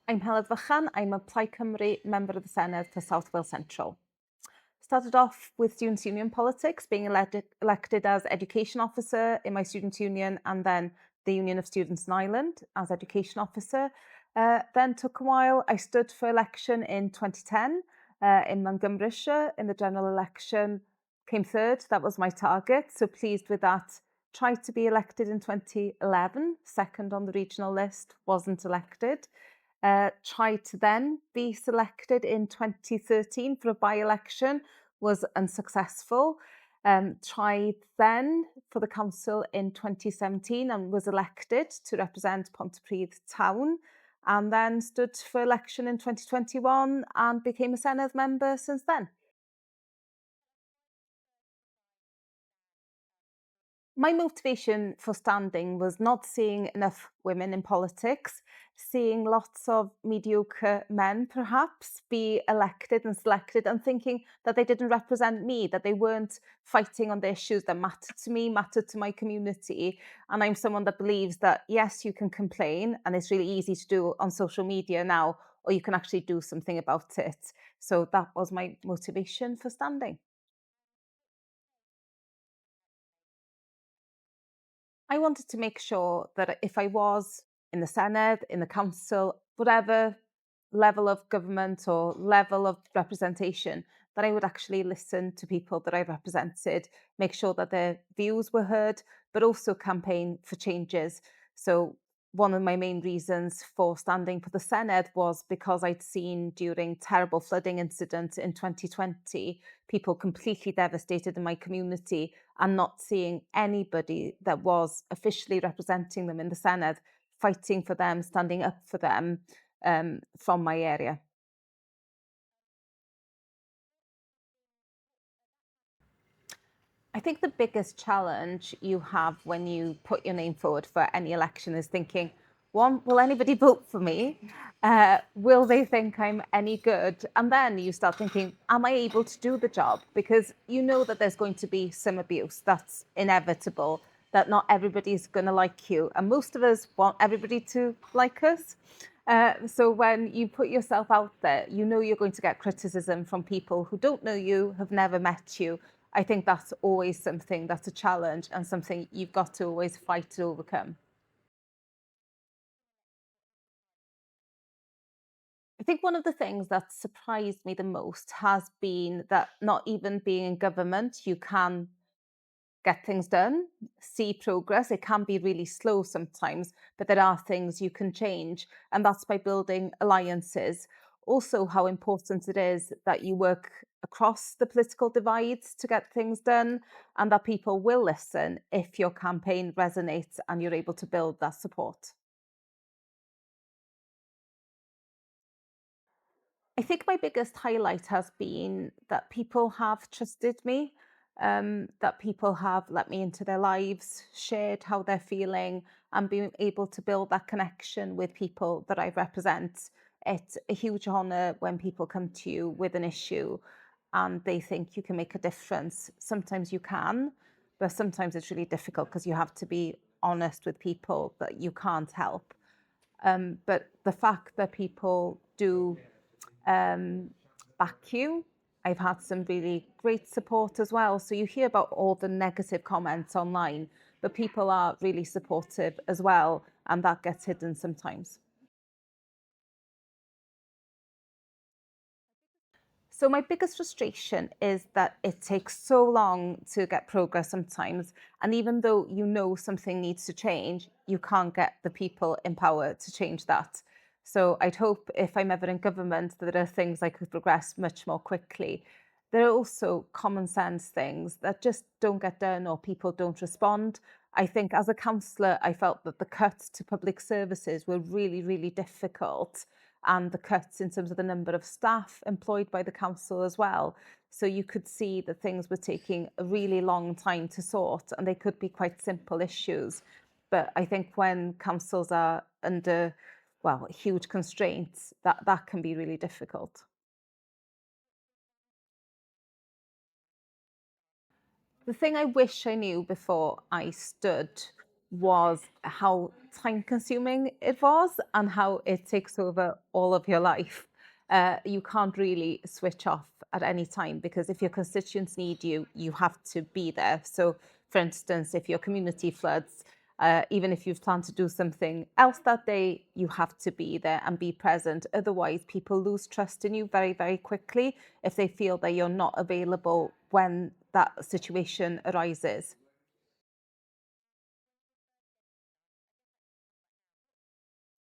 I'm Heledd Fychan. I'm a Plaid Cymru member of the Senedd for South Wales Central. Started off with Students' Union politics, being elected as Education Officer in my student union and then the Union of Students in Ireland as Education Officer. Then took a while. I stood for election in 2010 in Montgomeryshire in the general election. Came third. That was my target. So pleased with that. Tried to be elected in 2011, second on the regional list, wasn't elected. Tried to then be selected in 2013 for a by-election, was unsuccessful. Tried then for the council in 2017 and was elected to represent Pontypridd town, and then stood for election in 2021 and became a Senedd member since then. My motivation for standing was not seeing enough women in politics, seeing lots of mediocre men perhaps be elected and selected and thinking that they didn't represent me, that they weren't fighting on the issues that mattered to me, mattered to my community. And I'm someone that believes that, yes, you can complain, and it's really easy to do on social media now, or you can actually do something about it. So that was my motivation for standing. I wanted to make sure that if I was in the Senedd, in the council, whatever level of government or level of representation, that I would actually listen to people that I represented, make sure that their views were heard, but also campaign for changes. So one of my main reasons for standing for the Senedd was because I'd seen during terrible flooding incident in 2020, people completely devastated in my community and not seeing anybody that was officially representing them in the Senedd, fighting for them, standing up for them from my area. I think the biggest challenge you have when you put your name forward for any election is thinking, one, will anybody vote for me? Will they think I'm any good? And then you start thinking, am I able to do the job? Because you know that there's going to be some abuse. That's inevitable, that not everybody's going to like you. And most of us want everybody to like us. So when you put yourself out there, you know you're going to get criticism from people who don't know you, have never met you. I think that's always something that's a challenge and something you've got to always fight to overcome. I think one of the things that surprised me the most has been that not even being in government, you can get things done, see progress. It can be really slow sometimes, but there are things you can change. And that's by building alliances. Also, how important it is that you work across the political divides to get things done and that people will listen if your campaign resonates and you're able to build that support. I think my biggest highlight has been that people have trusted me, that people have let me into their lives, shared how they're feeling, and being able to build that connection with people that I represent. It's a huge honour when people come to you with an issue and they think you can make a difference. Sometimes you can, but sometimes it's really difficult because you have to be honest with people that you can't help. But the fact that people do um, back you. I've had some really great support as well. So you hear about all the negative comments online, but people are really supportive as well, and that gets hidden sometimes. So my biggest frustration is that it takes so long to get progress sometimes. And even though you know something needs to change, you can't get the people in power to change that. So I'd hope if I'm ever in government that there are things I could progress much more quickly. There are also common sense things that just don't get done or people don't respond. I think as a councillor, I felt that the cuts to public services were really, really difficult, and the cuts in terms of the number of staff employed by the council as well. So you could see that things were taking a really long time to sort, and they could be quite simple issues. But I think when councils are under, well, huge constraints, that can be really difficult. The thing I wish I knew before I stood was how time consuming it was and how it takes over all of your life. You can't really switch off at any time because if your constituents need you, you have to be there. So, for instance, if your community floods, even if you've planned to do something else that day, you have to be there and be present. Otherwise, people lose trust in you very, very quickly if they feel that you're not available when that situation arises.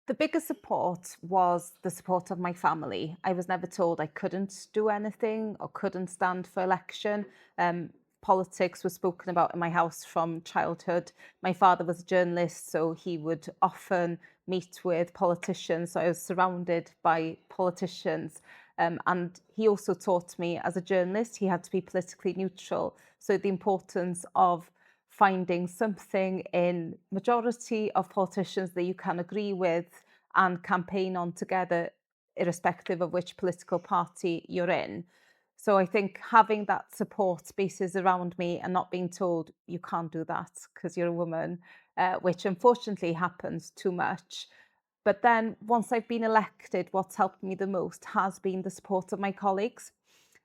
The biggest support was the support of my family. I was never told I couldn't do anything or couldn't stand for election. Um, Politics was spoken about in my house from childhood. My father was a journalist, so he would often meet with politicians. So I was surrounded by politicians. And he also taught me as a journalist, he had to be politically neutral. So the importance of finding something in majority of politicians that you can agree with and campaign on together, irrespective of which political party you're in. So I think having that support spaces around me and not being told you can't do that because you're a woman, which unfortunately happens too much. But then once I've been elected, what's helped me the most has been the support of my colleagues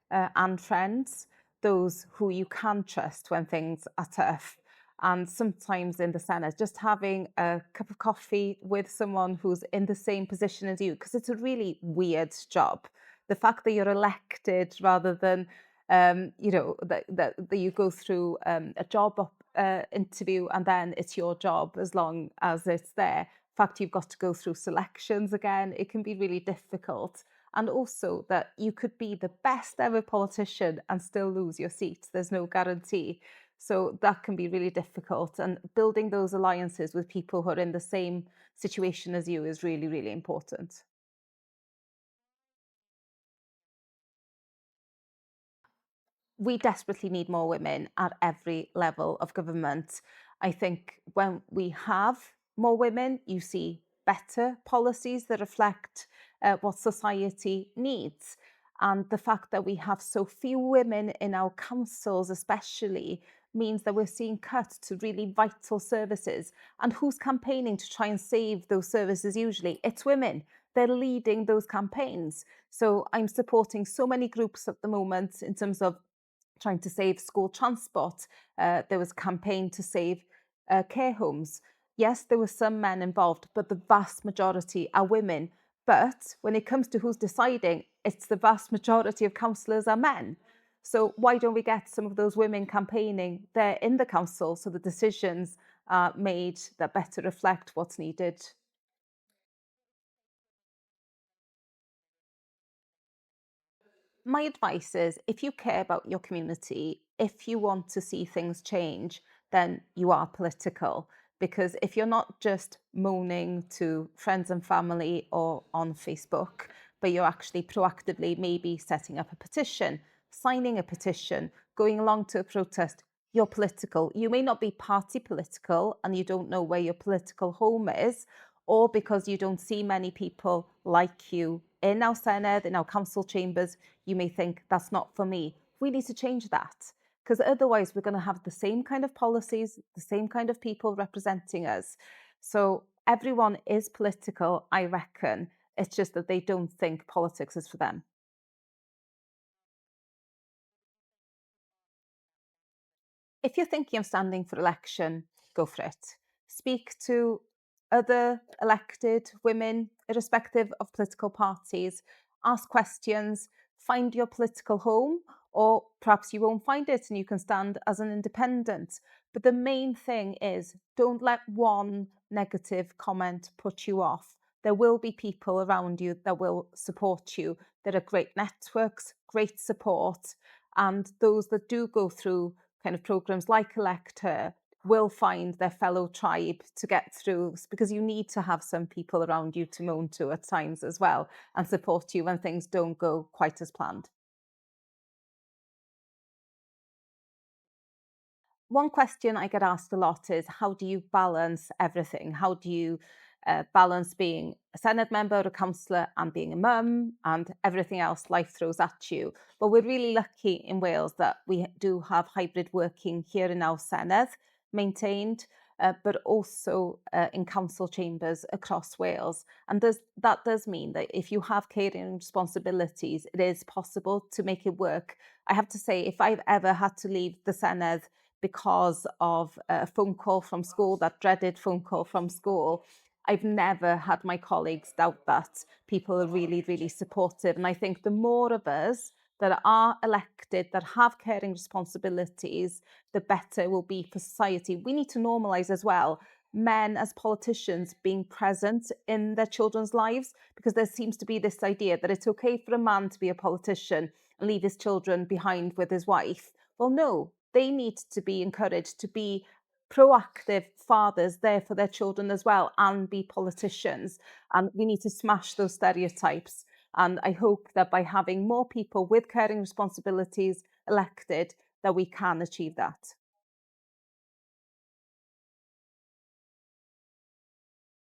and friends, those who you can trust when things are tough. And sometimes in the Senedd, just having a cup of coffee with someone who's in the same position as you, because it's a really weird job. The fact that you're elected rather than, that you go through a interview and then it's your job as long as it's there. The fact you've got to go through selections again, it can be really difficult, and also that you could be the best ever politician and still lose your seat. There's no guarantee. So that can be really difficult. And building those alliances with people who are in the same situation as you is really, really important. We desperately need more women at every level of government. I think when we have more women, you see better policies that reflect what society needs. And the fact that we have so few women in our councils, especially, means that we're seeing cuts to really vital services. And who's campaigning to try and save those services usually? It's women. They're leading those campaigns. So I'm supporting so many groups at the moment in terms of trying to save school transport. There was a campaign to save care homes. Yes, there were some men involved, but the vast majority are women. But when it comes to who's deciding, it's the vast majority of councillors are men. So why don't we get some of those women campaigning there in the council so the decisions are made that better reflect what's needed? My advice is if you care about your community, if you want to see things change, then you are political. Because if you're not just moaning to friends and family or on Facebook, but you're actually proactively maybe setting up a petition, signing a petition, going along to a protest, you're political. You may not be party political and you don't know where your political home is, or because you don't see many people like you in our Senedd, in our council chambers, you may think that's not for me. We need to change that because otherwise we're going to have the same kind of policies, the same kind of people representing us. So everyone is political, I reckon. It's just that they don't think politics is for them. If you're thinking of standing for election, go for it. Speak to other elected women, irrespective of political parties. Ask questions, find your political home, or perhaps you won't find it and you can stand as an independent. But the main thing is don't let one negative comment put you off. There will be people around you that will support you. There are great networks, great support, and those that do go through kind of programs like Elect Her will find their fellow tribe to get through, because you need to have some people around you to moan to at times as well and support you when things don't go quite as planned. One question I get asked a lot is how do you balance everything? How do you balance being a Senedd member, a councillor, and being a mum, and everything else life throws at you? Well, we're really lucky in Wales that we do have hybrid working here in our Senedd maintained. but also in council chambers across Wales. And that does mean that if you have caring responsibilities, it is possible to make it work. I have to say, if I've ever had to leave the Senedd because of a phone call from school, that dreaded phone call from school, I've never had my colleagues doubt that. People are really, really supportive. And I think the more of us that are elected, that have caring responsibilities, the better it will be for society. We need to normalise as well men as politicians being present in their children's lives, because there seems to be this idea that it's okay for a man to be a politician and leave his children behind with his wife. Well, no, they need to be encouraged to be proactive fathers there for their children as well and be politicians. And we need to smash those stereotypes. And I hope that by having more people with caring responsibilities elected, that we can achieve that.